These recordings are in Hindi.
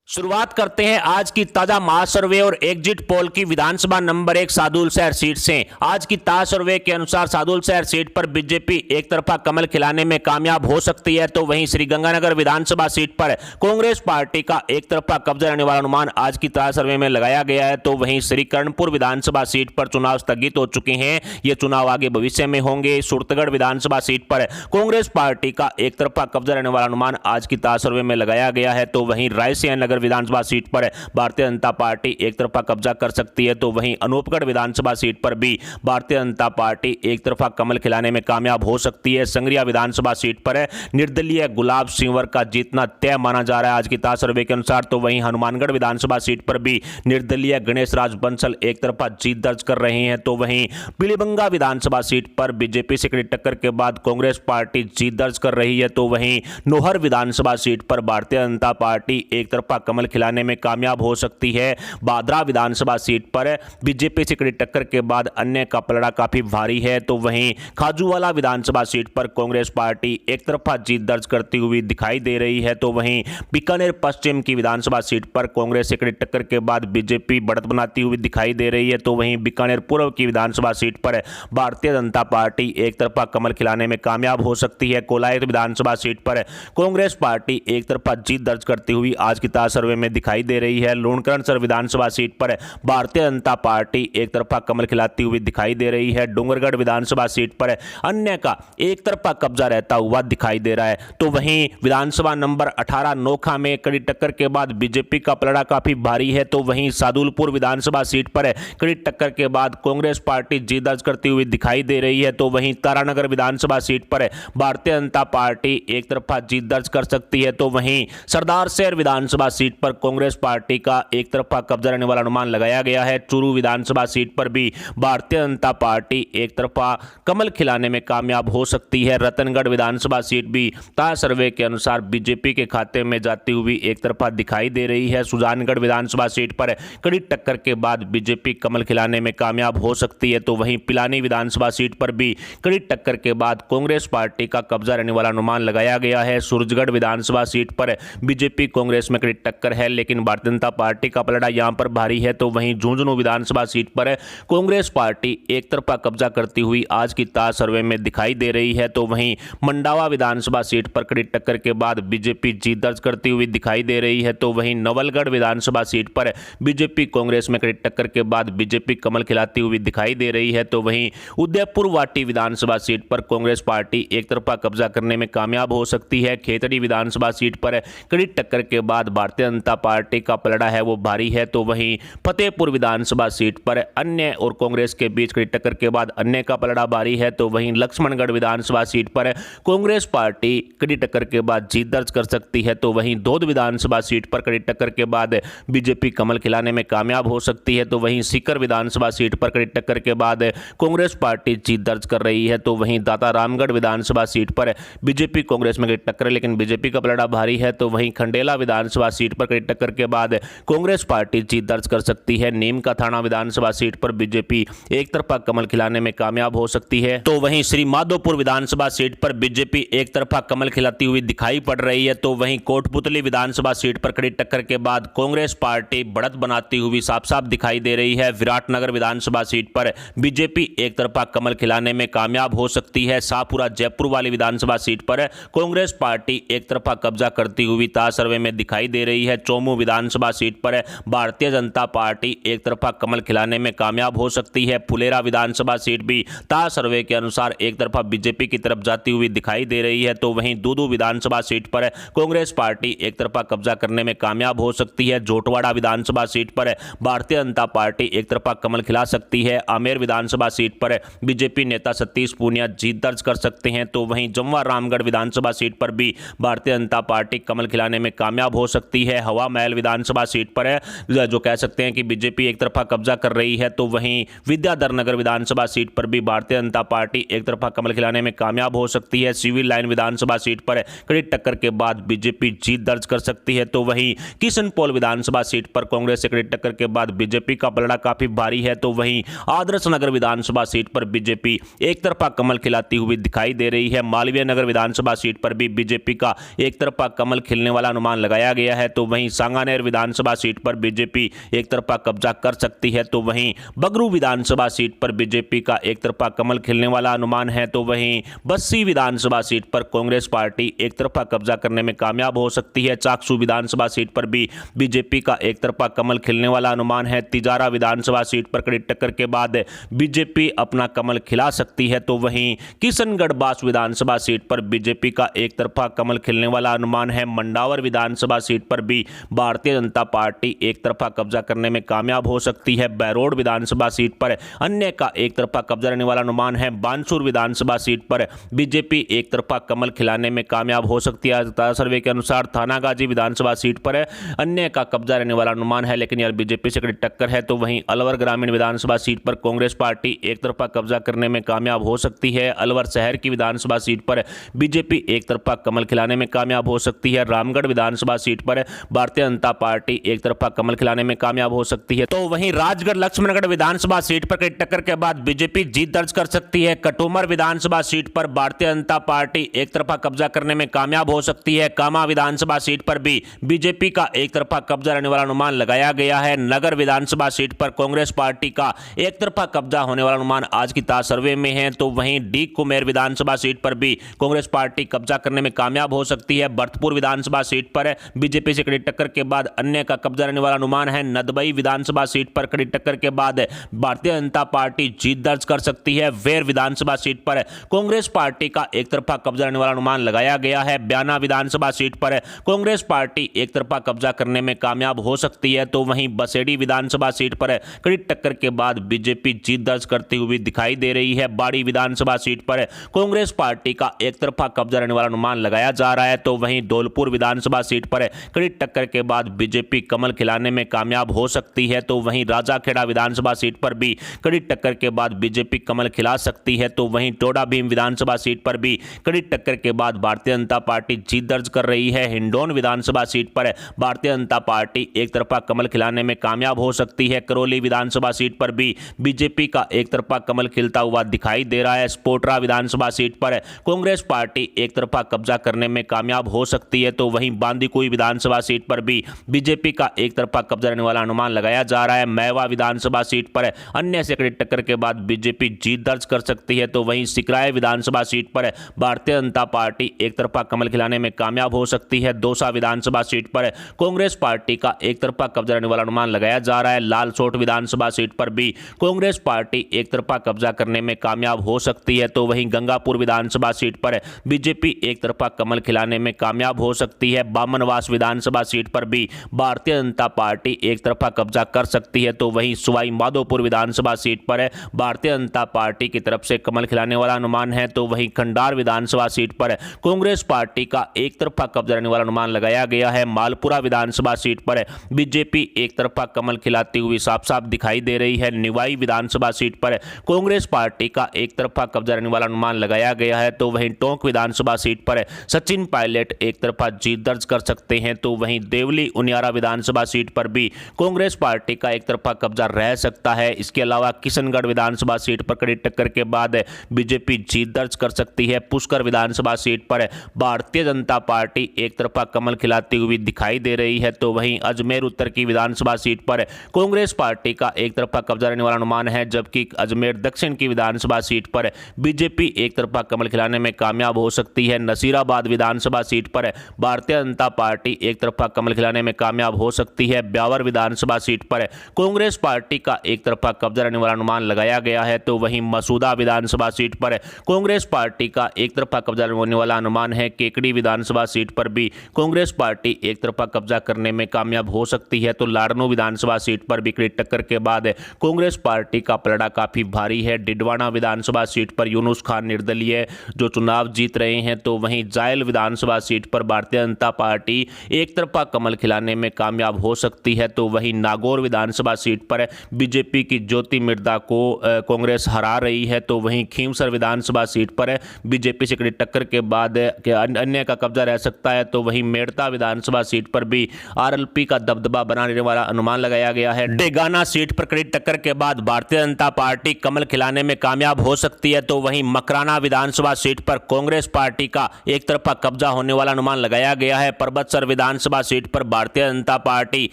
शुरुआत करते हैं आज की ताजा महासर्वे और एग्जिट पोल की विधानसभा नंबर 1 सादुलशहर सीट से। आज की ताजा सर्वे के अनुसार सादुलशहर सीट पर बीजेपी एक तरफा कमल खिलाने में कामयाब हो सकती है, तो वहीं श्रीगंगानगर विधानसभा सीट पर कांग्रेस पार्टी का एक तरफा कब्जा रहने वाला अनुमान आज की ताजा सर्वे में लगाया गया है। तो वहीं श्रीकरणपुर विधानसभा सीट पर चुनाव स्थगित हो चुके हैं, ये चुनाव आगे भविष्य में होंगे। सुरतगढ़ विधानसभा सीट पर कांग्रेस पार्टी का एक तरफा कब्जा रहने वाला अनुमान आज की ताजा सर्वे में लगाया गया है। तो वहीं रायसेन नगर विधानसभा सीट पर भारतीय जनता पार्टी एक तरफा कब्जा कर सकती है, तो वहीं अनूपगढ़ विधानसभा सीट पर भी भारतीय जनता पार्टी एक तरफा कमल खिलाने में कामयाब हो सकती है। संगरिया विधानसभा सीट पर निर्दलीय गुलाब सिंवर का जीतना तय माना जा रहा है आज की ताजा सर्वे के अनुसार। तो वहीं हनुमानगढ़ विधानसभा सीट पर भी निर्दलीय गणेश राज बंसल एक तरफा जीत दर्ज कर रहे हैं। तो वहीं पीलीभंगा विधानसभा सीट पर बीजेपी से कड़ी टक्कर के बाद कांग्रेस पार्टी जीत दर्ज कर रही है। तो वहीं नोहर विधानसभा सीट पर भारतीय जनता पार्टी एक तरफा कमल खिलाने में कामयाब हो सकती है। बादरा विधानसभा सीट पर बीजेपी से कड़ी टक्कर के बाद अन्य का पलड़ा काफी भारी है। तो वहीं खाजूवाला विधानसभा सीट पर कांग्रेस पार्टी एक तरफा जीत दर्ज करती हुई दिखाई दे रही है। तो वहीं बीकानेर पश्चिम की विधानसभा सीट पर कांग्रेस से कड़ी टक्कर के बाद बीजेपी बढ़त बनाती हुई दिखाई दे रही है। तो वहीं बीकानेर पूर्व की विधानसभा सीट पर भारतीय जनता पार्टी एक तरफा कमल खिलाने में कामयाब हो सकती है। कोलायत विधानसभा सीट पर कांग्रेस पार्टी एक तरफा जीत दर्ज करती हुई आज की ताजा सर्वे में दिखाई दे रही है। लूणकरणसर विधानसभा सीट पर भारतीय जनता पार्टी एक तरफा कमल खिलाती हुई दिखाई दे रही है। डूंगरगढ़ विधानसभा सीट पर अन्य का एक तरफा कब्जा रहता हुआ दिखाई दे रहा है। तो वहीं विधानसभा नंबर 18 नोखा में कड़ी टक्कर के बाद बीजेपी का पलड़ा काफी भारी है। तो वहीं सादुलपुर विधानसभा सीट पर कड़ी टक्कर के बाद कांग्रेस पार्टी जीत दर्ज करती हुई दिखाई दे रही है। तो वहीं तारानगर विधानसभा सीट पर भारतीय जनता पार्टी एक तरफा जीत दर्ज कर सकती है। तो वहीं सरदारशहर विधानसभा सीट पर कांग्रेस पार्टी का एक तरफा कब्जा रहने वाला अनुमान लगाया गया है। चूरू विधानसभा सीट पर भी भारतीय जनता पार्टी एक तरफा कमल खिलाने में कामयाब हो सकती है। रतनगढ़ विधानसभा सीट भी ताजा सर्वे के अनुसार बीजेपी के खाते में जाती हुई एक तरफा दिखाई दे रही है। सुजानगढ़ विधानसभा सीट पर कड़ी टक्कर के बाद बीजेपी कमल खिलाने में कामयाब हो सकती है। तो वहीं पिलानी विधानसभा सीट पर भी कड़ी टक्कर के बाद कांग्रेस पार्टी का कब्जा रहने वाला अनुमान लगाया गया है। सूरजगढ़ विधानसभा सीट पर बीजेपी कांग्रेस में कड़ी टक्कर है, लेकिन भारतीय जनता पार्टी का पलड़ा यहां पर भारी है। तो वहीं झुंझुनू विधानसभा सीट पर कांग्रेस पार्टी एक तरफा कब्जा करती हुई आज की ताजा सर्वे में दिखाई दे रही है। तो वहीं मंडावा विधानसभा सीट पर कड़ी टक्कर के बाद बीजेपी जीत दर्ज करती हुई दिखाई दे रही है। तो वहीं नवलगढ़ विधानसभा सीट पर बीजेपी कांग्रेस में कड़ी टक्कर के बाद बीजेपी कमल खिलाती हुई दिखाई दे रही है। तो वहीं उदयपुर वाटी विधानसभा सीट पर कांग्रेस पार्टी एक तरफा कब्जा करने में कामयाब हो सकती है। खेतड़ी विधानसभा सीट पर कड़ी टक्कर के बाद भारतीय जनता पार्टी का पलड़ा है वो भारी है। तो वहीं फतेहपुर विधानसभा सीट पर अन्य और कांग्रेस के बीच कड़ी टक्कर के बाद अन्य का पलड़ा भारी है। तो वहीं लक्ष्मणगढ़ विधानसभा सीट पर कांग्रेस पार्टी कड़ी टक्कर के बाद जीत दर्ज कर सकती है। तो वहीं धौद विधानसभा सीट पर कड़ी टक्कर के बाद बीजेपी कमल खिलाने में कामयाब हो सकती है। तो वहीं सीकर विधानसभा सीट पर कड़ी टक्कर के बाद कांग्रेस पार्टी जीत दर्ज कर रही है। तो वहीं दाता रामगढ़ विधानसभा सीट पर बीजेपी कांग्रेस में कड़ी टक्कर है, लेकिन बीजेपी का पलड़ा भारी है। तो वहीं खंडेला विधानसभा सीट पर कड़ी टक्कर के बाद कांग्रेस पार्टी जीत दर्ज कर सकती है। नीम का थाना विधानसभा सीट पर बीजेपी एक तरफा कमल खिलाने में कामयाब हो सकती है। तो वहीं श्री माधोपुर विधानसभा सीट पर बीजेपी एक तरफा कमल खिलाती हुई दिखाई पड़ रही है। तो वहीं कोटपुतली विधानसभा सीट पर कड़ी टक्कर के बाद कांग्रेस पार्टी बढ़त बनाती हुई साफ साफ दिखाई दे रही है। विराटनगर विधानसभा सीट पर बीजेपी एक तरफा कमल खिलाने में कामयाब हो सकती है। शाहपुरा जयपुर वाली विधानसभा सीट पर कांग्रेस पार्टी एक तरफा कब्जा करती हुई ताजा सर्वे में दिखाई दे रही है। चोमू विधानसभा सीट पर भारतीय जनता पार्टी एक तरफा कमल खिलाने में कामयाब हो सकती है। फुलेरा विधानसभा सीट भी ताजा सर्वे के अनुसार एक तरफा बीजेपी की तरफ जाती हुई दिखाई दे रही है। तो वहीं दूदू विधानसभा सीट पर कांग्रेस पार्टी एक तरफा कब्जा करने में कामयाब हो सकती है। जोटवाड़ा विधानसभा सीट पर भारतीय जनता पार्टी एक तरफा कमल खिला सकती है। आमेर विधानसभा सीट पर बीजेपी नेता सतीश पूनिया जीत दर्ज कर सकते हैं। तो वहीं जमवा रामगढ़ विधानसभा सीट पर भी भारतीय जनता पार्टी कमल खिलाने में कामयाब हो सकती है। हवा महल विधानसभा सीट पर जो कह सकते हैं कि बीजेपी एक तरफा कब्जा कर रही है। तो वहीं विद्याधर नगर विधानसभा सीट पर भी भारतीय जनता पार्टी एक तरफा कमल खिलाने में कामयाब हो सकती है। सिविल लाइन विधानसभा सीट पर कड़ी टक्कर के बाद बीजेपी जीत दर्ज कर सकती है। तो वहीं किशनपोल विधानसभा सीट पर कांग्रेस से कड़ी टक्कर के बाद बीजेपी का पलड़ा काफी भारी है। तो वहीं आदर्श नगर विधानसभा सीट पर बीजेपी एक तरफा कमल खिलाती हुई दिखाई दे रही है। मालवीय नगर विधानसभा सीट पर भी बीजेपी का एक तरफा कमल खिलने वाला अनुमान लगाया गया है। तो वहीं सांगानेर विधानसभा सीट पर बीजेपी एक तरफा कब्जा कर सकती है, तो वहीं बगरू विधानसभा सीट पर बीजेपी का एक तरफा कमल खिलने वाला अनुमान है, तो वहीं बस्सी विधानसभा सीट पर कांग्रेस पार्टी एक तरफा कब्जा करने में कामयाब हो सकती है। चाकसू विधानसभा सीट पर भी बीजेपी का एक तरफा कमल खिलने वाला अनुमान है। तिजारा विधानसभा सीट पर कड़ी टक्कर के बाद बीजेपी अपना कमल खिला सकती है, तो वहीं किशनगढ़ बास विधानसभा सीट पर बीजेपी का एक तरफा कमल खिलने वाला अनुमान है। मंडावर विधानसभा सीट पर भी भारतीय जनता पार्टी एक तरफा कब्जा करने में कामयाब हो सकती है। बैरोड विधानसभा सीट पर अन्य का एक तरफा कब्जा रहने वाला अनुमान है। बानसूर विधानसभा सीट पर बीजेपी एक तरफा कमल खिलाने में कामयाब हो सकती है। ताजा सर्वे के अनुसार थानागाजी विधानसभा सीट पर अन्य का कब्जा रहने वाला अनुमान है, लेकिन यार बीजेपी से कड़ी टक्कर है। तो वहीं अलवर ग्रामीण विधानसभा सीट पर कांग्रेस पार्टी एक तरफा कब्जा करने में कामयाब हो सकती है। अलवर शहर की विधानसभा सीट पर बीजेपी एक तरफा कमल खिलाने में कामयाब हो सकती है। रामगढ़ विधानसभा सीट पर भारतीय जनता पार्टी एक तरफा कमल खिलाने में कामयाब हो सकती है। तो वहीं राजगढ़ लक्ष्मणगढ़ विधानसभा सीट पर कड़ी टक्कर के बाद बीजेपी जीत दर्ज कर सकती है। कटुमर विधानसभा सीट पर भारतीय जनता पार्टी एक तरफा कब्जा करने में कामयाब हो सकती है। कामा विधानसभा सीट पर भी बीजेपी का एक तरफा कब्जा रहने वाला अनुमान लगाया गया है। नगर विधानसभा सीट पर कांग्रेस पार्टी का एक तरफा कब्जा होने वाला अनुमान आज की ताजा सर्वे में है। तो वहीं डी कुमेर विधानसभा सीट पर भी कांग्रेस पार्टी कब्जा करने में कामयाब हो सकती है। भरतपुर विधानसभा सीट पर बीजेपी से कड़ी टक्कर के बाद अन्य का कब्जा रहने वाला अनुमान है। नदबई विधानसभा सीट पर कड़ी टक्कर के बाद भारतीय जनता पार्टी जीत दर्ज कर सकती है। वेर विधानसभा सीट पर कांग्रेस पार्टी का एक तरफा कब्जा रहने वाला अनुमान लगाया गया है। बयाना विधानसभा सीट पर कांग्रेस पार्टी एक तरफा कब्जा करने में कामयाब हो सकती है। तो वहीं बसेड़ी विधानसभा सीट पर कड़ी टक्कर के बाद बीजेपी जीत दर्ज करती हुई दिखाई दे रही है। बाड़ी विधानसभा सीट पर कांग्रेस पार्टी का एक तरफा कब्जा रहने वाला अनुमान लगाया जा रहा है। तो वहीं धौलपुर विधानसभा सीट पर कड़ी टक्कर के बाद बीजेपी कमल खिलाने में कामयाब हो सकती है। तो वहीं राजाखेड़ा विधानसभा सीट पर भी कड़ी टक्कर के बाद बीजेपी कमल खिला सकती है। तो वहीं टोडा भीम विधानसभा सीट पर भी कड़ी टक्कर के बाद भारतीय जनता पार्टी जीत दर्ज कर रही है। हिंडौन विधानसभा सीट पर भारतीय जनता पार्टी एक तरफा कमल खिलाने में कामयाब हो सकती है। करौली विधानसभा सीट पर भी बीजेपी का एक तरफा कमल खिलता हुआ दिखाई दे रहा है। स्पोटरा विधानसभा सीट पर कांग्रेस पार्टी एक तरफा कब्जा करने में कामयाब हो सकती है। तो वहीं बांदीकुई विधानसभा सीट पर भी बीजेपी का एक तरफा कब्जा रहने वाला अनुमान लगाया जा रहा है। मैवा विधानसभा सीट पर अन्य से कड़ी टक्कर के बाद बीजेपी जीत दर्ज कर सकती है। तो वहीं सिकराय विधानसभा सीट पर भारतीय जनता पार्टी एक तरफा कमल खिलाने में कामयाब हो सकती है। दौसा विधानसभा सीट पर कांग्रेस पार्टी का एक तरफा कब्जा रहने वाला अनुमान लगाया जा रहा है। लालसोट विधानसभा सीट पर भी कांग्रेस पार्टी एक तरफा कब्जा करने में कामयाब हो सकती है। तो वहीं गंगापुर विधानसभा सीट पर बीजेपी एक तरफा कमल खिलाने में कामयाब हो सकती है। बामनवास विधानसभा सीट पर भी भारतीय जनता पार्टी एक तरफा कब्जा कर सकती है। तो वहीं सवाई माधोपुर विधानसभा सीट पर भारतीय जनता पार्टी की तरफ से कमल खिलाने वाला अनुमान है। तो वहीं खंडार विधानसभा सीट पर कांग्रेस पार्टी का एक तरफा कब्जा रहने वाला अनुमान लगाया गया है। मालपुरा विधानसभा सीट पर बीजेपी एक तरफा कमल खिलाती हुई साफ साफ दिखाई दे रही है। निवाई विधानसभा सीट पर कांग्रेस पार्टी का एक तरफा कब्जा रहने वाला अनुमान लगाया गया है। तो वहीं टोंक विधानसभा सीट पर सचिन पायलट एक तरफा जीत दर्ज कर सकते हैं। तो वहीं देवली उनियारा विधानसभा सीट पर भी कांग्रेस पार्टी का एक तरफा कब्जा रह सकता है। इसके अलावा किशनगढ़ विधानसभा सीट पर कड़ी टक्कर के बाद बीजेपी जीत दर्ज कर सकती है। पुष्कर विधानसभा सीट पर भारतीय जनता पार्टी एक तरफा कमल खिलाती हुई दिखाई दे रही है। तो वहीं अजमेर उत्तर की विधानसभा सीट पर कांग्रेस पार्टी का एक तरफा कब्जा रहने वाला अनुमान है, जबकि अजमेर दक्षिण की विधानसभा सीट पर बीजेपी एक तरफा कमल खिलाने में कामयाब हो सकती है। नसीराबाद विधानसभा सीट पर भारतीय जनता पार्टी एक तरफा कमल खिलाने में कामयाब हो सकती है। ब्यावर विधानसभा सीट पर कांग्रेस पार्टी का एक तरफा कब्जा रहने वाला अनुमान लगाया गया है। तो वहीं मसूदा विधानसभा सीट पर कांग्रेस पार्टी का एक तरफा कब्जा होने वाला अनुमान है। केकड़ी विधानसभा सीट पर भी कांग्रेस पार्टी एक तरफा कब्जा करने में कामयाब हो सकती है। तो लाडनू विधानसभा सीट पर बिकड़ी टक्कर के बाद कांग्रेस पार्टी का पलड़ा काफी भारी है। डिडवाना विधानसभा सीट पर यूनुस खान निर्दलीय जो चुनाव जीत रहे हैं। तो वहीं जायल विधानसभा सीट पर भारतीय जनता पार्टी एक तरफा कमल खिलाने में कामयाब हो सकती है। तो वहीं नागौर विधानसभा सीट पर बीजेपी की ज्योति मिर्धा को कांग्रेस हरा रही है। तो वहीं खींवसर विधानसभा सीट पर बीजेपी से कड़ी टक्कर के बाद अन्य का कब्जा रह सकता है। तो वहीं मेड़ता विधानसभा सीट पर भी आरएलपी का दबदबा बनाने वाला अनुमान लगाया गया है। डेगाना सीट पर कड़ी टक्कर के बाद भारतीय जनता पार्टी कमल खिलाने में कामयाब हो सकती है। तो वहीं मकराना विधानसभा सीट पर कांग्रेस पार्टी का एक तरफा कब्जा होने वाला अनुमान लगाया गया है। परबतसर विधानसभा विधानसभा सीट पर भारतीय जनता पार्टी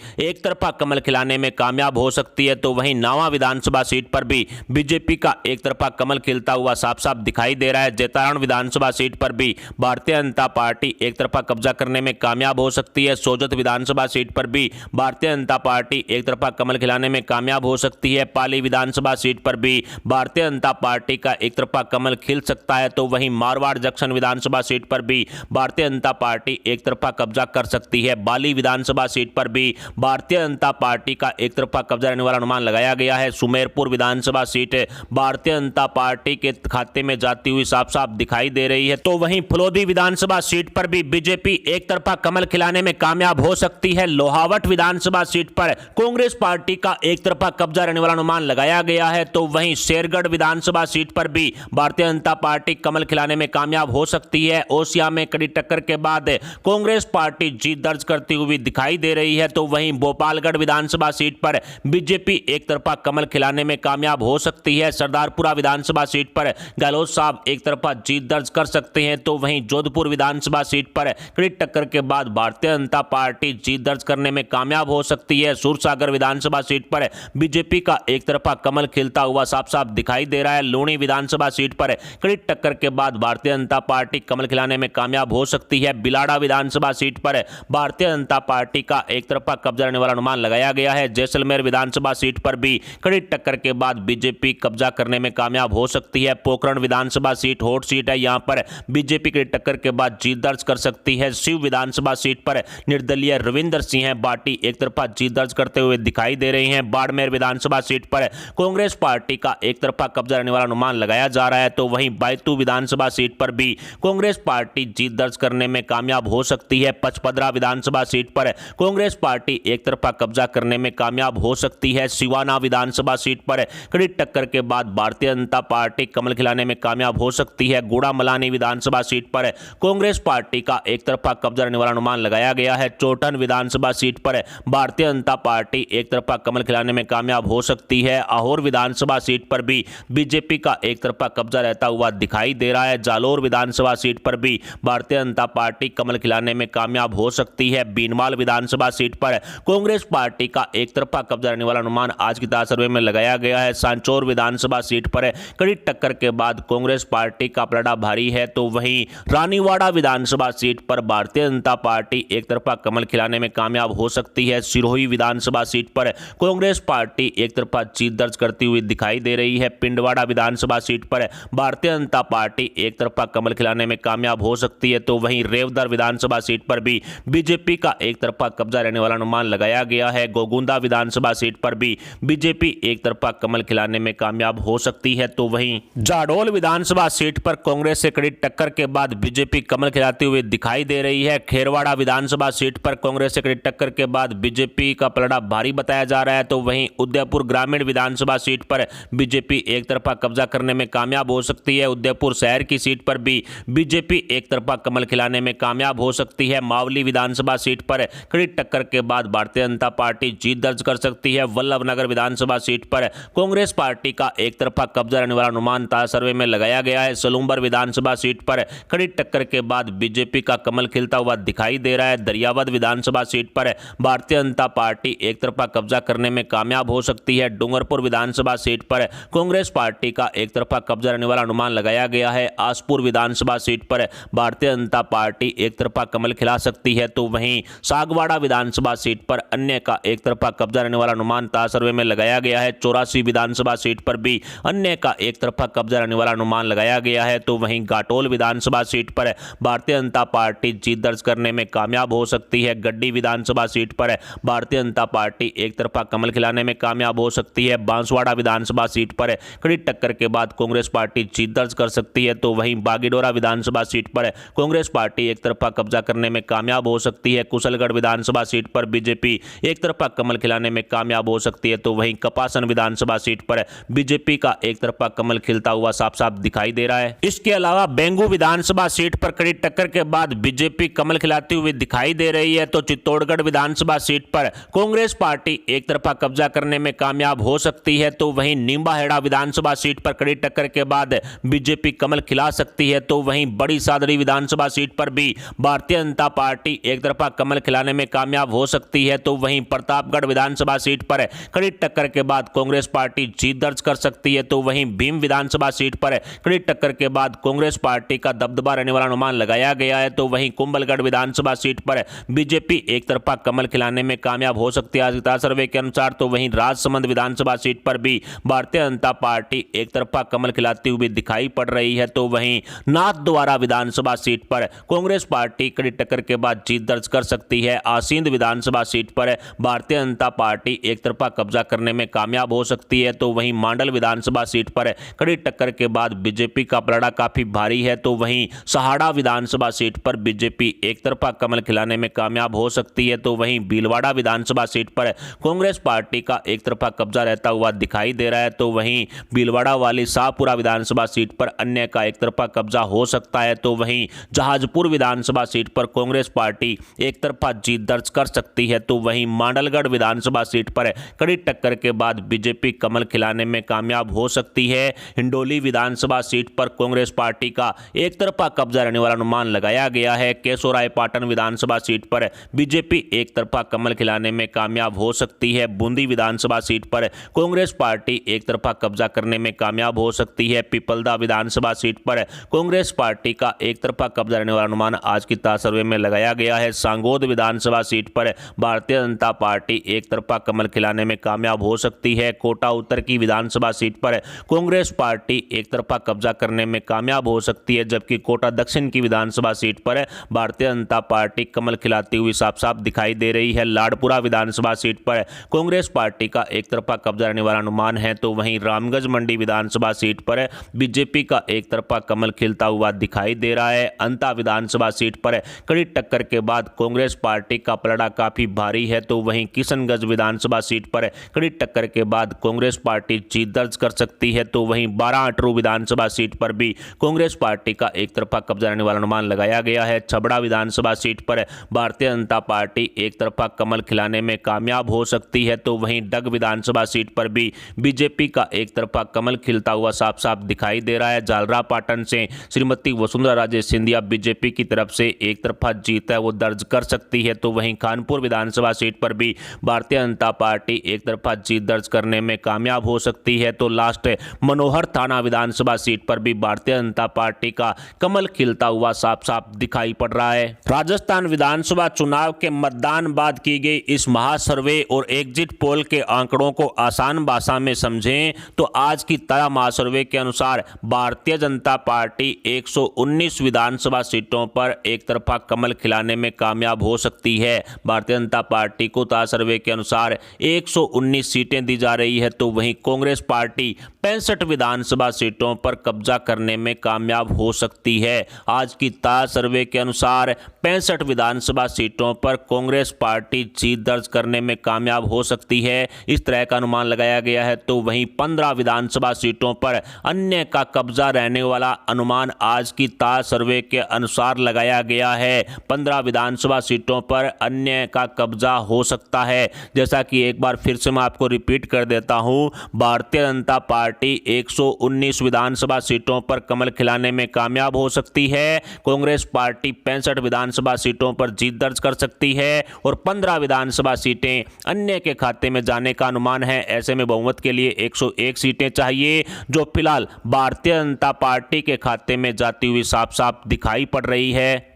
एक तरफा कमल खिलाने में कामयाब हो सकती है, तो वहीं नावा विधानसभा सीट पर भी बीजेपी का एक तरफा कमल खिलता हुआ साफ साफ दिखाई दे रहा है। जैतारण विधानसभा सीट पर भी भारतीय जनता पार्टी एक तरफा कब्जा करने में कामयाब हो सकती है। सोजत विधानसभा सीट पर भी भारतीय जनता पार्टी एक तरफा कमल खिलाने में कामयाब हो सकती है। पाली विधानसभा सीट पर भी भारतीय जनता पार्टी का एक तरफा कमल खिल सकता है, तो वहीं मारवाड़ जंक्शन विधानसभा सीट पर भी भारतीय जनता पार्टी एक तरफा कब्जा कर सकती है। बाली विधानसभा सीट पर भी भारतीय जनता पार्टी का एक तरफा कब्जा रहने वाला अनुमान लगाया गया है। सुमेरपुर विधानसभा सीट भारतीय जनता पार्टी के खाते में जाती हुई साफ साफ दिखाई दे रही है, तो वहीं फलोदी विधानसभा सीट पर भी बीजेपी एक तरफा कमल खिलाने में कामयाब हो सकती है। लोहावट विधानसभा सीट पर कांग्रेस पार्टी का एक तरफा कब्जा रहने वाला अनुमान लगाया गया है, तो वहीं शेरगढ़ विधानसभा सीट पर भी भारतीय जनता पार्टी कमल खिलाने में कामयाब हो सकती है। ओसिया में कड़ी टक्कर के बाद कांग्रेस पार्टी जीत दर्ज करती हुई दिखाई दे रही है, तो वहीं भोपालगढ़ विधानसभा सीट पर बीजेपी एक तरफा कमल खिलाने में कामयाब हो सकती है। सरदारपुरा विधानसभा सीट पर गहलोत साहब एक तरफा जीत दर्ज कर सकते हैं, तो वहीं जोधपुर विधानसभा सीट पर कड़ी टक्कर के बाद भारतीय जनता पार्टी जीत दर्ज करने में कामयाब हो सकती है। सूरसागर विधानसभा सीट पर बीजेपी का एक तरफा कमल खिलता हुआ साफ साफ दिखाई दे रहा है। लूणी विधानसभा सीट पर कड़ी टक्कर के बाद भारतीय जनता पार्टी कमल खिलाने में कामयाब हो सकती है। बिलाड़ा विधानसभा सीट पर भारतीय जनता पार्टी का एक तरफा कब्जा रहने वाला अनुमान लगाया गया है। जैसलमेर विधानसभा सीट पर भी कड़ी टक्कर के बाद बीजेपी कब्जा करने में कामयाब हो सकती है। पोखरण विधानसभा सीट हॉट सीट है, यहां पर बीजेपी की टक्कर के बाद जीत दर्ज कर सकती है। शिव विधानसभा सीट पर निर्दलीय रविंदर सिंह बाटी एक तरफा जीत दर्ज करते हुए दिखाई दे रहे हैं। बाड़मेर विधानसभा सीट पर कांग्रेस पार्टी का एक तरफा कब्जा रहने वाला अनुमान लगाया जा रहा है, तो वहीं बैतू विधानसभा सीट पर भी कांग्रेस पार्टी जीत दर्ज करने में कामयाब हो सकती है। पचपदरा विधानसभा सीट पर कांग्रेस पार्टी एक तरफा कब्जा करने में कामयाब हो सकती है। सिवाना विधानसभा सीट पर कड़ी टक्कर के बाद भारतीय जनता पार्टी कमल खिलाने में कामयाब हो सकती है। गुड़ामलानी विधानसभा सीट पर कांग्रेस पार्टी का एक तरफा कब्जा रहने वाला अनुमान लगाया गया है। चोटन विधानसभा सीट पर भारतीय जनता पार्टी एक तरफा कमल खिलाने में कामयाब हो सकती है। आहोर विधानसभा सीट पर भी बीजेपी का एक तरफा कब्जा रहता हुआ दिखाई दे रहा है। जालोर विधानसभा सीट पर भी भारतीय जनता पार्टी कमल खिलाने में कामयाब हो सकती है। बीनमाल विधानसभा सीट पर कांग्रेस पार्टी का एक तरफा कब्जा रहने वाला अनुमान आज की ताजा सर्वे में लगाया गया है। सांचौर विधानसभा सीट पर कड़ी टक्कर के बाद कांग्रेस पार्टी का पलड़ा भारी है, तो वहीं रानीवाड़ा विधानसभा सीट पर भारतीय जनता पार्टी एक तरफा कमल खिलाने में कामयाब हो सकती है। सिरोही विधानसभा सीट पर कांग्रेस पार्टी एक तरफा जीत दर्ज करती हुई दिखाई दे रही है। पिंडवाड़ा विधानसभा सीट पर भारतीय जनता पार्टी एक तरफा कमल खिलाने में कामयाब हो सकती है, तो वहीं रेवदर विधानसभा सीट पर भी बीजेपी का एक तरफा कब्जा रहने वाला अनुमान लगाया गया है। गोगुंदा विधानसभा सीट पर भी बीजेपी एक तरफा कमल खिलाने में कामयाब हो सकती है, तो वहीं जाडोल विधानसभा सीट पर कांग्रेस से कड़ी टक्कर के बाद बीजेपी कमल खिलाती हुई दिखाई दे रही है। खेरवाड़ा विधानसभा सीट पर कांग्रेस से कड़ी टक्कर के बाद बीजेपी का पलड़ा भारी बताया जा रहा है, तो वहीं उदयपुर ग्रामीण विधानसभा सीट पर बीजेपी एक तरफा कब्जा करने में कामयाब हो सकती है। उदयपुर शहर की सीट पर भी बीजेपी एक तरफा कमल खिलाने में कामयाब हो सकती है। मावली विधानसभा सीट पर कड़ी टक्कर के बाद भारतीय जनता पार्टी जीत दर्ज कर सकती है। वल्लभनगर विधानसभा सीट पर कांग्रेस पार्टी का एक तरफा कब्जा रहने वाला अनुमान ताजा सर्वे में लगाया गया है। सलूम्बर विधानसभा सीट पर कड़ी टक्कर के बाद बीजेपी का कमल खिलता हुआ दिखाई दे रहा है। दरियावद विधानसभा सीट पर भारतीय जनता पार्टी एक तरफा कब्जा करने में कामयाब हो सकती है। डूंगरपुर विधानसभा सीट पर कांग्रेस पार्टी का एक तरफा कब्जा रहने वाला अनुमान लगाया गया है। आसपुर विधानसभा सीट पर भारतीय जनता पार्टी एक तरफा कमल खिला सकती है, तो वहीं सागवाड़ा विधानसभा सीट पर अन्य का एक तरफा कब्जा रहने वाला अनुमान ताजा सर्वे में लगाया गया है। 84 विधानसभा सीट पर भी अन्य का एक तरफा कब्जा रहने वाला अनुमान लगाया गया है, तो वहीं घाटोल विधानसभा सीट पर भारतीय जनता पार्टी जीत दर्ज करने में कामयाब हो सकती है। गड्डी विधानसभा सीट पर भारतीय जनता पार्टी एक तरफा कमल खिलाने में कामयाब हो सकती है। बांसवाड़ा विधानसभा सीट पर कड़ी टक्कर के बाद कांग्रेस पार्टी जीत दर्ज कर सकती है, तो वहीं बागीडोरा विधानसभा सीट पर कांग्रेस पार्टी एक तरफा कब्जा करने में कामयाब हो सकती है। कुशलगढ़ विधानसभा सीट पर बीजेपी एक तरफा कमल खिलाने में कामयाब हो सकती है, तो वहीं कपासन विधानसभा सीट पर बीजेपी का एक तरफा कमल खिलता हुआ साफ साफ दिखाई दे रहा है। इसके अलावा बेंगू विधानसभा सीट पर कड़ी टक्कर के बाद बीजेपी कमल खिलाती हुई दिखाई दे रही है, तो चित्तौड़गढ़ विधानसभा सीट पर कांग्रेस पार्टी एक तरफा कब्जा करने में कामयाब हो सकती है, तो वहीं नींबाहेड़ा विधानसभा सीट पर कड़ी टक्कर के बाद बीजेपी कमल खिला सकती है, तो वहीं बड़ी सादड़ी विधानसभा सीट पर भी भारतीय जनता पार्टी एक एक तरफा कमल खिलाने में कामयाब हो सकती है, तो वहीं प्रतापगढ़ विधानसभा सीट पर कड़ी टक्कर के बाद कांग्रेस पार्टी जीत दर्ज कर सकती है, तो वहीं भीम विधानसभा सीट पर कड़ी टक्कर के बाद कांग्रेस पार्टी का दबदबा रहने वाला अनुमान लगाया गया है, तो वहीं कुंभलगढ़ विधानसभा सीट पर बीजेपी एक तरफा कमल खिलाने में कामयाब हो सकती है आज के सर्वे के अनुसार, तो वहीं राजसमंद विधानसभा सीट पर भी भारतीय जनता पार्टी एक तरफा कमल खिलाती हुई दिखाई पड़ रही है, तो वहीं नाथद्वारा विधानसभा सीट पर कांग्रेस पार्टी कड़ी टक्कर के बाद जीत दर्ज कर सकती है। आसींद विधानसभा सीट पर भारतीय जनता पार्टी एक तरफा कब्जा करने में कामयाब हो सकती है, तो वहीं मांडल विधानसभा सीट पर कड़ी टक्कर के बाद बीजेपी का पलड़ा काफी भारी है, तो वहीं सहाड़ा विधानसभा सीट पर बीजेपी एक तरफा कमल खिलाने में कामयाब हो सकती है, तो वहीं भीलवाड़ा विधानसभा सीट पर कांग्रेस पार्टी का एक तरफा कब्जा रहता हुआ दिखाई दे रहा है, तो वहीं भीलवाड़ा वाली शाहपुरा विधानसभा सीट पर अन्य का एक तरफा कब्जा हो सकता है, तो वहीं जहाजपुर विधानसभा सीट पर कांग्रेस पार्टी एक तरफा जीत दर्ज कर सकती है, तो वहीं मांडलगढ़ विधानसभा सीट पर कड़ी टक्कर के बाद बीजेपी कमल खिलाने में कामयाब हो सकती है। हिंडोली विधानसभा सीट पर कांग्रेस पार्टी का एक तरफा कब्जा रहने वाला अनुमान लगाया गया है। केशोरायपाटन विधानसभा सीट पर बीजेपी एक तरफा कमल खिलाने में कामयाब हो सकती है। बूंदी विधानसभा सीट पर कांग्रेस पार्टी एक तरफा कब्जा करने में कामयाब हो सकती है। पिपलदा विधानसभा सीट पर कांग्रेस पार्टी का एक तरफा कब्जा रहने वाला अनुमान आज की ताज सर्वे में लगाया गया है। सांगोद विधानसभा सीट पर भारतीय जनता पार्टी एक तरफा कमल खिलाने में कामयाब हो सकती है। कोटा उत्तर की विधानसभा सीट पर कांग्रेस पार्टी एक तरफा कब्जा करने में कामयाब हो सकती है, जबकि कोटा दक्षिण की विधानसभा सीट पर भारतीय जनता पार्टी कमल खिलाती हुई साफ साफ दिखाई दे रही है। लाडपुरा विधानसभा सीट पर कांग्रेस पार्टी का एक तरफा कब्जा रहने वाला अनुमान है, तो वहीं रामगंज मंडी विधानसभा सीट पर बीजेपी का एक तरफा कमल खिलता हुआ दिखाई दे रहा है। अंता विधानसभा सीट पर कड़ी टक्कर के बाद कांग्रेस पार्टी का पलड़ा काफी भारी है, तो वहीं किशनगंज विधानसभा सीट पर कड़ी टक्कर के बाद कांग्रेस पार्टी जीत दर्ज कर सकती है, तो वहीं 12 विधानसभा सीट पर भी कांग्रेस पार्टी का एक तरफा कब्जा रहने वाला अनुमान लगाया गया है। छबड़ा विधानसभा सीट पर भारतीय जनता पार्टी एक तरफा कमल खिलाने में कामयाब हो सकती है, तो वहीं डग विधानसभा सीट पर भी बीजेपी का एक तरफा कमल खिलता हुआ साफ साफ दिखाई दे रहा है। झालरापाटन से श्रीमती वसुंधरा राजे सिंधिया बीजेपी की तरफ से एक तरफा जीत है वो दर्ज कर सकती है, तो वहीं कानपुर विधानसभा सीट पर भी भारतीय जनता पार्टी एक तरफा जीत दर्ज करने में कामयाब हो सकती है। तो लास्ट मनोहर थाना विधानसभा सीट पर भी भारतीय जनता पार्टी का कमल खिलता हुआ साफ साफ दिखाई पड़ रहा है। राजस्थान विधानसभा चुनाव के मतदान बाद की गई इस महासर्वे और एग्जिट पोल के आंकड़ों को आसान भाषा में समझें तो आज की ताजा महासर्वे के अनुसार भारतीय जनता पार्टी 119 विधानसभा सीटों पर एक तरफा कमल खिलाने में कामयाब हो सकती है। भारतीय जनता पार्टी को ताजा सर्वे के अनुसार 119 सीटें दी जा रही है, तो वहीं कांग्रेस पार्टी 65 विधानसभा सीटों पर कब्जा करने में कामयाब हो सकती है। आज की ताजा सर्वे के अनुसार 65 विधानसभा सीटों पर कांग्रेस पार्टी जीत दर्ज करने में कामयाब हो सकती है, इस तरह का अनुमान लगाया गया है। तो वहीं 15 विधानसभा सीटों पर अन्य का कब्जा रहने वाला अनुमान आज की ताजा सर्वे के अनुसार लगाया गया है। 15 विधानसभा सीटों पर अन्य का कब्जा हो सकता है। जैसा कि एक बार फिर से मैं आपको रिपीट कर देता हूं, भारतीय जनता पार्टी 119 विधानसभा सीटों पर कमल खिलाने में कामयाब हो सकती है। कांग्रेस पार्टी 65 विधानसभा सीटों पर जीत दर्ज कर सकती है और 15 विधानसभा सीटें अन्य के खाते में जाने का अनुमान है। ऐसे में बहुमत के लिए 101 सीटें चाहिए, जो फिलहाल भारतीय जनता पार्टी के खाते में जाती हुई साफ साफ दिखाई पड़ रही है।